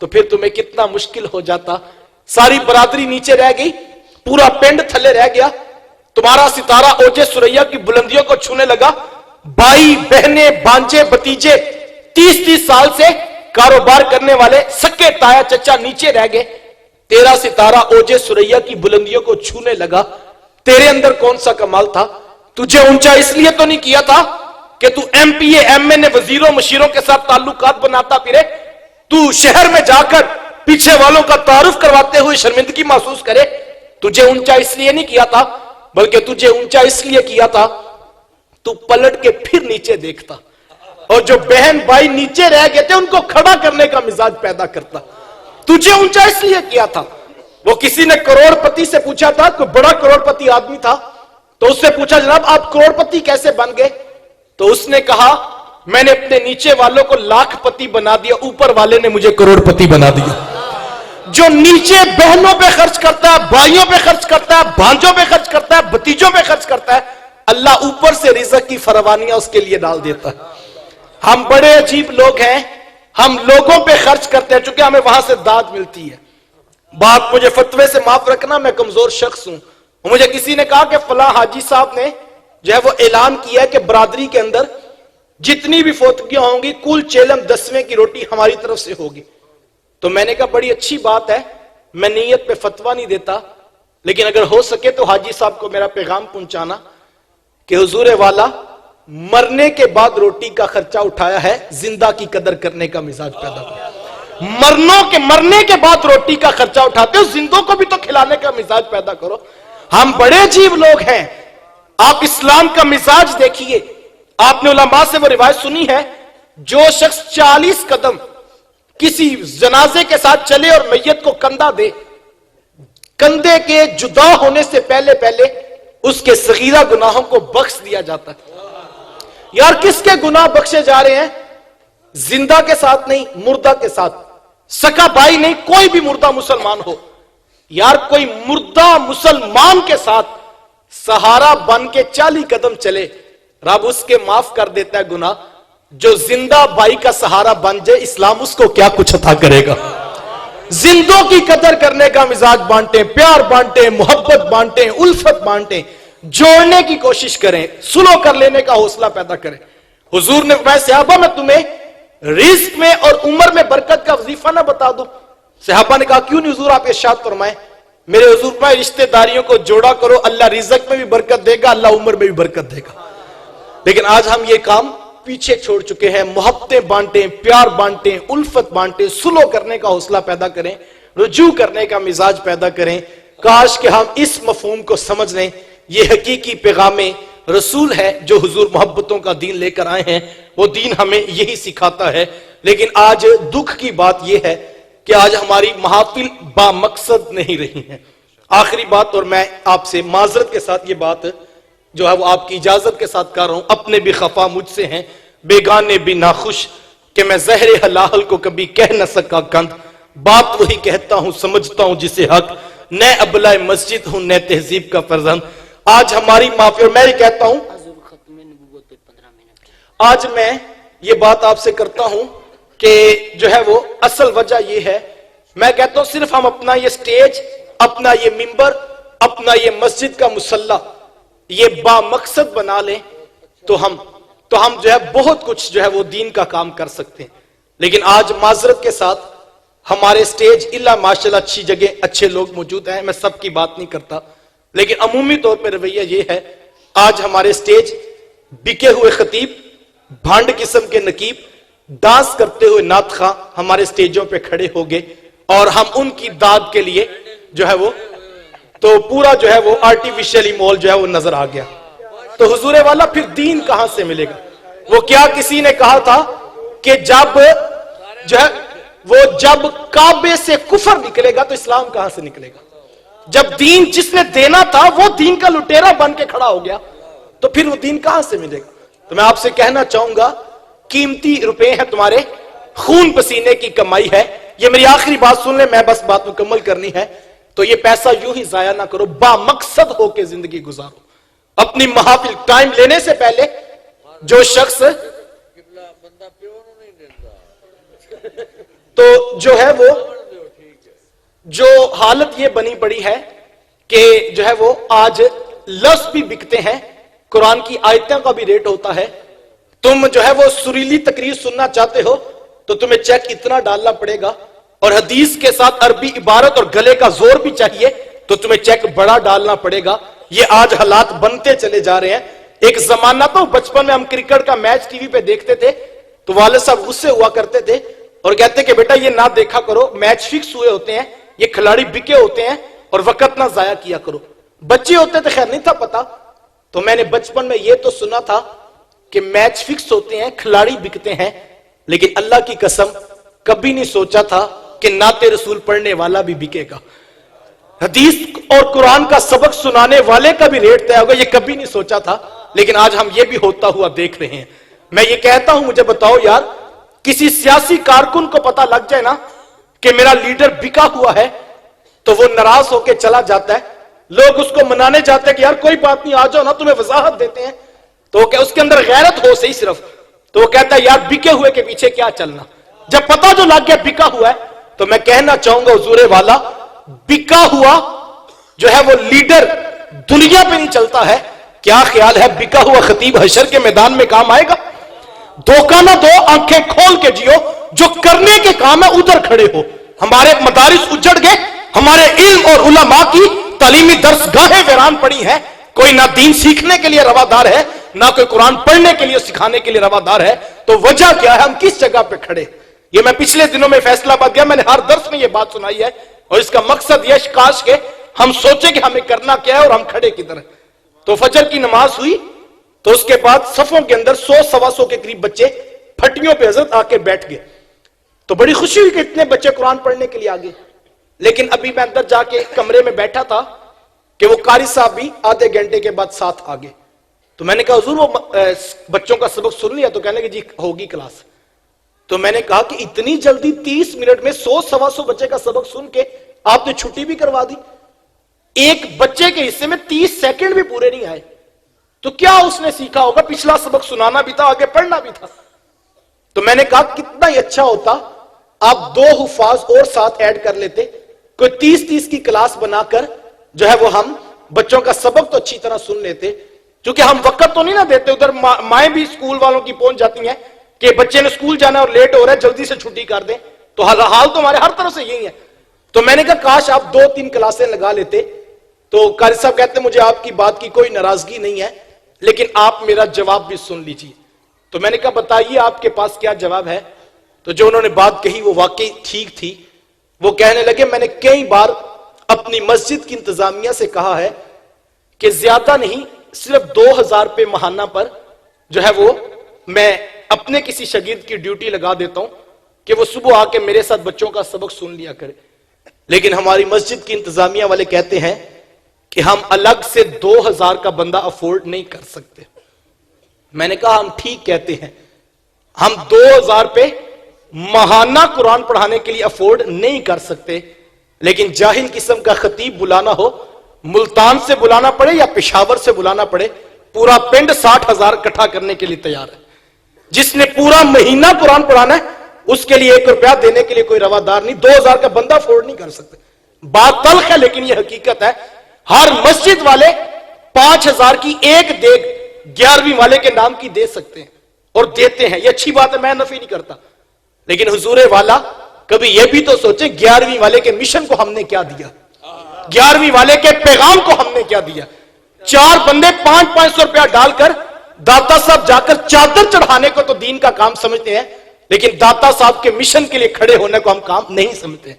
تو پھر تمہیں کتنا مشکل ہو جاتا. ساری برادری نیچے رہ گئی, پورا پنڈ تھلے رہ گیا, تمہارا ستارہ اوجے سریا کی بلندیوں کو چھونے لگا. بھائی بہنیں بھانجے بھتیجے 30 سال سے کاروبار کرنے والے سکے تایا چچا نیچے رہ گئے. تیرا ستارہ اوجے سریا کی بلندیوں کو چھونے لگا. تیرے اندر کون سا کمال تھا؟ تجھے اونچا اس لیے تو نہیں کیا تھا کہ تو M P A M N A وزیروں مشیروں کے ساتھ تعلقات بناتا پھرے, تو شہر میں جا کر پیچھے والوں کا تعارف کرواتے ہوئے شرمندگی محسوس کرے. تجھے اونچا اس لیے نہیں کیا تھا, بلکہ تجھے اونچا اس لیے کیا تھا تو پلٹ کے پھر نیچے دیکھتا, اور جو بہن بھائی نیچے رہ گئے تھے ان کو کھڑا کرنے کا مزاج پیدا کرتا. تجھے اونچا اس لیے کیا تھا. وہ کسی نے کروڑ پتی سے پوچھا تھا, کوئی بڑا کروڑ پتی آدمی تھا, تو اس سے پوچھا جناب آپ کروڑ پتی کیسے بن گئے؟ تو اس نے کہا میں نے اپنے نیچے والوں کو لاکھ پتی بنا دیا, اوپر والے نے مجھے کروڑ پتی بنا دیا. جو نیچے بہنوں پہ خرچ کرتا ہے, بھائیوں پہ خرچ کرتا ہے, بھانجوں پہ خرچ کرتا ہے, بھتیجوں پہ خرچ کرتا ہے, اللہ اوپر سے رزق کی فراوانیاں اس کے لیے ڈال دیتا ہے. ہم بڑے عجیب لوگ ہیں, ہم لوگوں پہ خرچ کرتے ہیں چونکہ ہمیں وہاں سے داد ملتی ہے. بات مجھے فتوے سے معاف رکھنا, میں کمزور شخص ہوں. مجھے کسی نے کہا کہ فلاں حاجی صاحب نے جو ہے وہ اعلان کیا ہے کہ برادری کے اندر جتنی بھی فوتگیاں ہوں گی کل چیلم 10ویں کی روٹی ہماری طرف سے ہوگی. تو میں نے کہا بڑی اچھی بات ہے, میں نیت پہ فتویٰ نہیں دیتا, لیکن اگر ہو سکے تو حاجی صاحب کو میرا پیغام پہنچانا کہ حضور والا مرنے کے بعد روٹی کا خرچہ اٹھایا ہے, زندہ کی قدر کرنے کا مزاج پیدا ہوا. مرنے کے بعد روٹی کا خرچہ اٹھاتے ہو, زندوں کو بھی تو کھلانے کا مزاج پیدا کرو. ہم بڑے عجیب لوگ ہیں. آپ اسلام کا مزاج دیکھیے. آپ نے علماء سے وہ روایت سنی ہے, جو شخص 40 قدم کسی جنازے کے ساتھ چلے اور میت کو کندھا دے, کندھے کے جدا ہونے سے پہلے اس کے صغیرہ گناہوں کو بخش دیا جاتا ہے. یار کس کے گناہ بخشے جا رہے ہیں؟ زندہ کے ساتھ نہیں, مردہ کے ساتھ. سکا بھائی نہیں, کوئی بھی مردہ مسلمان ہو. یار کوئی مردہ مسلمان کے ساتھ سہارا بن کے 40 قدم چلے, رب اس کے معاف کر دیتا ہے گناہ. جو زندہ بھائی کا سہارا بن جائے, اسلام اس کو کیا کچھ عطا کرے گا. زندوں کی قدر کرنے کا مزاج بانٹیں, پیار بانٹیں, محبت بانٹیں, الفت بانٹیں, جوڑنے کی کوشش کریں, سلو کر لینے کا حوصلہ پیدا کریں. حضور نے فرمایا صحابہ میں تمہیں رزق میں اور عمر میں برکت کا وظیفہ نہ بتا دوں؟ صحابہ نے کہا کیوں نہیں حضور, آپ ارشاد فرمائیں. میرے حضور فرمائے رشتہ داریوں کو جوڑا کرو, اللہ رزق میں بھی برکت دے گا, اللہ عمر میں بھی برکت دے گا. لیکن آج ہم یہ کام پیچھے چھوڑ چکے ہیں. محبتیں بانٹیں, پیار بانٹیں, الفت بانٹیں, سلو کرنے کا حوصلہ پیدا کریں, رجوع کرنے کا مزاج پیدا کریں. کاش کہ ہم اس مفہوم کو سمجھ لیں. یہ حقیقی پیغام رسول ہے جو حضور محبتوں کا دین لے کر آئے ہیں. وہ دین ہمیں یہی سکھاتا ہے. لیکن آج دکھ کی بات یہ ہے کہ آج ہماری محافل با مقصد نہیں رہی ہیں. آخری بات, اور میں آپ سے معذرت کے ساتھ یہ بات جو ہے وہ آپ کی اجازت کے ساتھ کر رہا ہوں, اپنے بھی خفا مجھ سے ہیں, بیگانے بھی ناخوش, کہ میں زہر حلال کو کبھی کہہ نہ سکا کند. بات وہی کہتا ہوں سمجھتا ہوں جسے حق, نہ ابلہ مسجد ہوں نہ تہذیب کا فرزند. آج ہماری معافی, اور میں یہ کہتا ہوں آج میں یہ بات آپ سے کرتا ہوں کہ جو ہے وہ اصل وجہ یہ ہے, میں کہتا ہوں صرف ہم اپنا یہ سٹیج, اپنا یہ ممبر, اپنا یہ مسجد کا مصلی یہ با مقصد بنا لیں تو ہم جو ہے بہت کچھ جو ہے وہ دین کا کام کر سکتے ہیں. لیکن آج معذرت کے ساتھ ہمارے سٹیج اللہ ماشاءاللہ اچھی جگہ اچھے لوگ موجود ہیں, میں سب کی بات نہیں کرتا, لیکن عمومی طور پہ رویہ یہ ہے آج ہمارے سٹیج بکے ہوئے خطیب, بھانڈ قسم کے نقیب, ڈانس کرتے ہوئے نعت خواں ہمارے سٹیجوں پہ کھڑے ہو گئے, اور ہم ان کی داد کے لیے جو ہے وہ تو پورا جو ہے وہ آرٹیفیشلی مول جو ہے وہ نظر آ گیا. تو حضور والا پھر دین کہاں سے ملے گا؟ وہ کیا کسی نے کہا تھا کہ جب جو ہے وہ جب کعبے سے کفر نکلے گا تو اسلام کہاں سے نکلے گا؟ جب دین جس نے دینا تھا وہ دین کا لٹیرا بن کے کھڑا ہو گیا تو پھر وہ دین کہاں سے ملے گا؟ تو میں آپ سے کہنا چاہوں گا قیمتی روپے ہیں تمہارے, خون پسینے کی کمائی ہے. یہ میری آخری بات سن لیں, میں بس بات مکمل کرنی ہے. تو یہ پیسہ یوں ہی ضائع نہ کرو, با مقصد ہو کے زندگی گزارو. اپنی محافل ٹائم لینے سے پہلے جو شخص تو جو ہے وہ جو حالت یہ بنی پڑی ہے کہ جو ہے وہ آج لفظ بھی بکتے ہیں، قرآن کی آیتوں کا بھی ریٹ ہوتا ہے. تم جو ہے وہ سریلی تقریر سننا چاہتے ہو تو تمہیں چیک اتنا ڈالنا پڑے گا، اور حدیث کے ساتھ عربی عبارت اور گلے کا زور بھی چاہیے تو تمہیں چیک بڑا ڈالنا پڑے گا. یہ آج حالات بنتے چلے جا رہے ہیں. ایک زمانہ تو بچپن میں ہم کرکٹ کا میچ ٹی وی پہ دیکھتے تھے تو والد صاحب غصے ہوا کرتے تھے اور کہتے کہ بیٹا یہ نہ دیکھا کرو، میچ فکس ہوئے ہوتے ہیں، یہ کھلاڑی بکے ہوتے ہیں اور وقت نہ ضائع کیا کرو. بچے ہوتے تھے، خیر نہیں تھا پتا، تو میں نے بچپن میں یہ تو سنا تھا کہ میچ فکس ہوتے ہیں، کھلاڑی بکتے ہیں، لیکن اللہ کی قسم کبھی نہیں سوچا تھا کہ نعت رسول پڑھنے والا بھی بکے گا، حدیث اور قرآن کا سبق سنانے والے کا بھی ریٹ طے ہوگا، یہ کبھی نہیں سوچا تھا. لیکن آج ہم یہ بھی ہوتا ہوا دیکھ رہے ہیں. میں یہ کہتا ہوں، مجھے بتاؤ یار، کسی سیاسی کارکن کو پتا لگ جائے نا کہ میرا لیڈر بکا ہوا ہے تو وہ ناراض ہو کے چلا جاتا ہے. لوگ اس کو منانے جاتے ہیں کہ یار کوئی بات نہیں، آ جاؤ نا، تمہیں وضاحت دیتے ہیں. تو کہ اس کے اندر غیرت ہو صحیح صرف، تو وہ کہتا ہے یار بکے ہوئے کے پیچھے کیا چلنا. جب پتا جو لگ گیا بکا ہوا ہے تو میں کہنا چاہوں گا حضور والا، بکا ہوا جو ہے وہ لیڈر دنیا پہ نہیں چلتا ہے. کیا خیال ہے بکا ہوا خطیب حشر کے میدان میں کام آئے گا؟ دھوکہ نہ دو، آنکھیں کھول کے جیو، جو کرنے کے کام ہے ادھر کھڑے ہو. ہمارے مدارس اجڑ گئے، ہمارے علم اور علماء کی تعلیمی درسگاہیں ویران پڑی ہیں. کوئی نہ دین سیکھنے کے لیے روادار ہے، نہ کوئی قرآن پڑھنے کے لیے سکھانے کے لیے روادار ہے. تو وجہ کیا ہے؟ ہم کس جگہ پہ کھڑے؟ یہ میں پچھلے دنوں میں فیصلہ آباد گیا، میں نے ہر درس میں یہ بات سنائی ہے، اور اس کا مقصد یہ کاش کہ ہم سوچیں کہ ہمیں کرنا کیا ہے اور ہم کھڑے کدھر ہیں. تو فجر کی نماز ہوئی تو اس کے بعد صفوں کے اندر 100-125 کے قریب بچے پھٹیوں پہ حضرت آ کے بیٹھ گئے. تو بڑی خوشی ہوئی کہ اتنے بچے قرآن پڑھنے کے لیے آگے. لیکن ابھی میں اندر جا کے کمرے میں بیٹھا تھا کہ وہ قاری صاحب بھی آدھے گھنٹے کے بعد ساتھ آگے. تو میں نے کہا حضور وہ بچوں کا سبق سن لیا؟ تو کہنے لگے جی ہوگی کلاس. تو میں نے کہا کہ اتنی جلدی 30 منٹ میں 100-125 بچے کا سبق سن کے آپ نے چھٹی بھی کروا دی؟ ایک بچے کے حصے میں 30 سیکنڈ بھی پورے نہیں آئے تو کیا اس نے سیکھا ہوگا؟ پچھلا سبق سنانا بھی تھا، آگے پڑھنا بھی تھا. تو میں نے کہا کتنا ہی اچھا ہوتا آپ 2 حفاظ اور ساتھ ایڈ کر لیتے، کوئی 30 کی کلاس بنا کر جو ہے وہ ہم بچوں کا سبق تو اچھی طرح سن لیتے. کیونکہ ہم وقت تو نہیں نہ دیتے، ادھر مائیں بھی اسکول والوں کی پہنچ جاتی ہیں کہ بچے نے اسکول جانا اور لیٹ ہو رہا ہے، جلدی سے چھٹی کر دیں. تو حال تو ہمارے ہر طرف سے یہی ہے. تو میں نے کہا کاش آپ 2-3 کلاسیں لگا لیتے. تو قاری صاحب کہتے ہیں مجھے آپ کی بات کی کوئی ناراضگی نہیں ہے، لیکن آپ میرا جواب بھی سن لیجیے. تو میں نے کہا بتائیے آپ کے پاس کیا جواب ہے؟ تو جو انہوں نے بات کہی وہ واقعی ٹھیک تھی. وہ کہنے لگے میں نے کئی بار اپنی مسجد کی انتظامیہ سے کہا ہے کہ زیادہ نہیں، صرف 2000 روپے ماہانہ پر جو ہے وہ میں اپنے کسی شاگرد کی ڈیوٹی لگا دیتا ہوں کہ وہ صبح آ کے میرے ساتھ بچوں کا سبق سن لیا کرے. لیکن ہماری مسجد کی انتظامیہ والے کہتے ہیں کہ ہم الگ سے 2000 کا بندہ افورڈ نہیں کر سکتے. میں نے کہا ہم ٹھیک کہتے ہیں، ہم 2000 پہ ماہانہ قرآن پڑھانے کے لیے افورڈ نہیں کر سکتے، لیکن جاہل قسم کا خطیب بلانا ہو، ملتان سے بلانا پڑے یا پشاور سے بلانا پڑے، پورا پنڈ 60,000 اکٹھا کرنے کے لیے تیار ہے. جس نے پورا مہینہ قرآن پڑھانا ہے اس کے لیے 1 روپیہ دینے کے لیے کوئی روادار نہیں. 2000 کا بندہ افورڈ نہیں کر سکتے. بات تلخ ہے لیکن یہ حقیقت ہے. ہر مسجد والے 5000 کی ایک دیگ 11ویں والے کے نام کی دے سکتے ہیں اور دیتے ہیں. یہ اچھی بات ہے، میں نفی نہیں کرتا، لیکن حضور والا کبھی یہ بھی تو سوچیں 11ویں والے کے مشن کو ہم نے کیا دیا، 11ویں والے کے پیغام کو ہم نے کیا دیا. 4 بندے 500 روپیہ ڈال کر داتا صاحب جا کر چادر چڑھانے کو تو دین کا کام سمجھتے ہیں، لیکن داتا صاحب کے مشن کے لیے کھڑے ہونے کو ہم کام نہیں سمجھتے.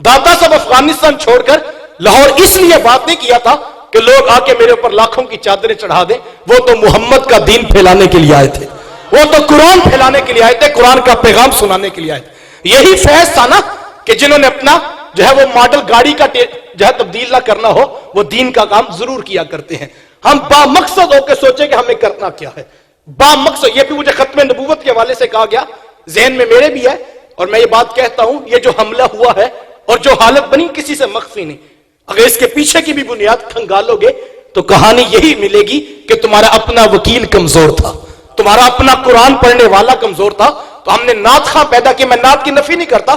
داتا صاحب افغانستان چھوڑ کر لاہور اس لیے بات نہیں کیا تھا کہ لوگ آ کے میرے اوپر لاکھوں کی چادریں چڑھا دیں. وہ تو محمد کا دین پھیلانے کے لیے آئے تھے، وہ تو قرآن پھیلانے کے لیے آئے تھے، قرآن کا پیغام سنانے کے لیے آئے تھے. یہی فیض تھا نا کہ جنہوں نے اپنا جو ہے وہ ماڈل گاڑی کا جو ہے تبدیل نہ کرنا ہو وہ دین کا کام ضرور کیا کرتے ہیں. ہم با مقصد ہو کے سوچیں کہ ہمیں کرنا کیا ہے. با مقصد، یہ بھی مجھے ختم نبوت کے حوالے سے کہا گیا، ذہن میں میرے بھی ہے، اور میں یہ بات کہتا ہوں یہ جو حملہ ہوا ہے اور جو حالت بنی کسی سے مخفی نہیں. اگر اس کے پیچھے کی بھی بنیاد کھنگالو گے تو کہانی یہی ملے گی کہ تمہارا اپنا وکیل کمزور تھا، تمہارا اپنا قرآن پڑھنے والا کمزور تھا. تو ہم نے نعت خواں پیدا کی. میں نعت کی نفی نہیں کرتا،